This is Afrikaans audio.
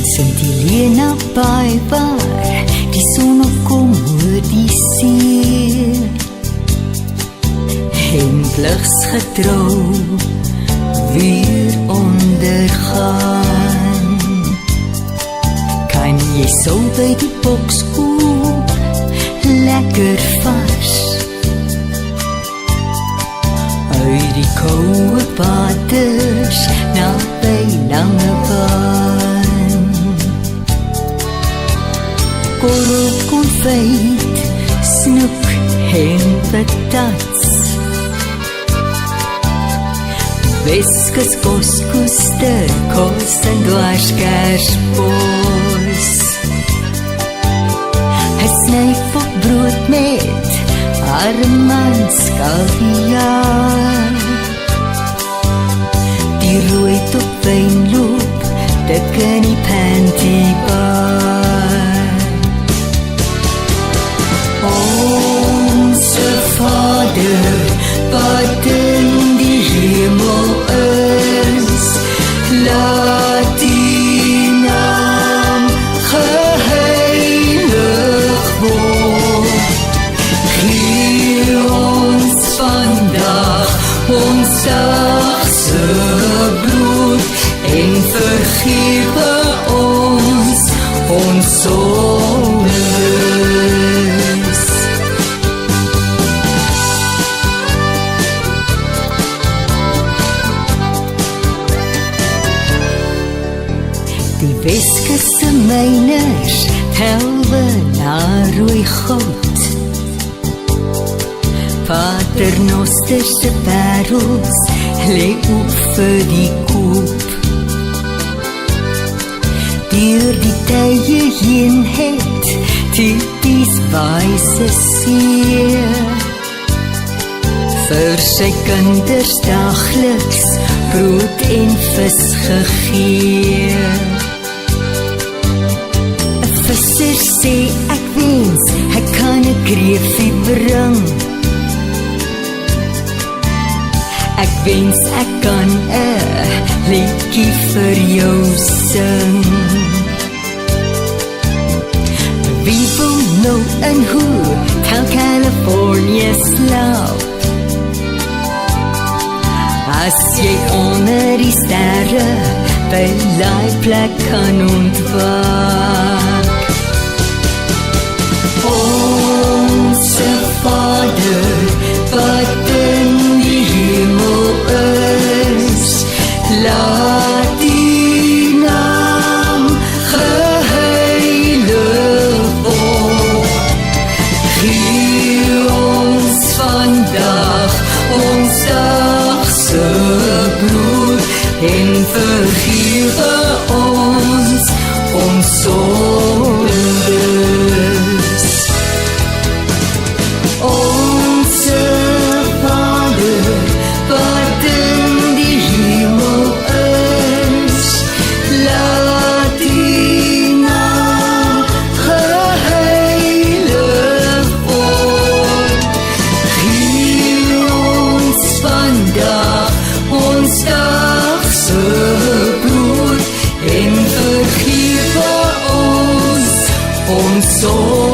Ons in die Lena Baai waar die son opkom oor die see en bliks getrou weer ondergaan. Kan jy so by die boks koop, lekker vars uit die koue waters na by Langebaan. Korrel konfyt, snoek en patats, Weskus koskoester, kos en dwarskersbos. Hy snyf op brood met armans kaviaar. Die rooi top wynloop, dik in die pantybar. Onse Vader, wat in die hemel is, laat die naam geheilig word. Gee ons vandag ons dagse brood en vergewe ons sondes. Die Weskusse myners telwe na rooi goud. Paternosterse parels lê op vir die koop. Deur die tye heen het die wyse see vir sy kinders dagliks brood en vis gegee. Visser sê ek wens ek kan 'n kreefie bring. Ek wens ek kan 'n liedjie vir jou sing. Wie wil nou en hoe tel California slaap? As jy onder die sterre by die plek kan ontwaak. Onse Vader, wat in die hemel is, laat die naam geheilig word. Gee ons vandag ons dagse brood en vergewe ons sondes. Onse Vader, wat in die hemel is, laat die naam geheilig word. Gee ons vandag ons dagse brood en vergewe ons sondes.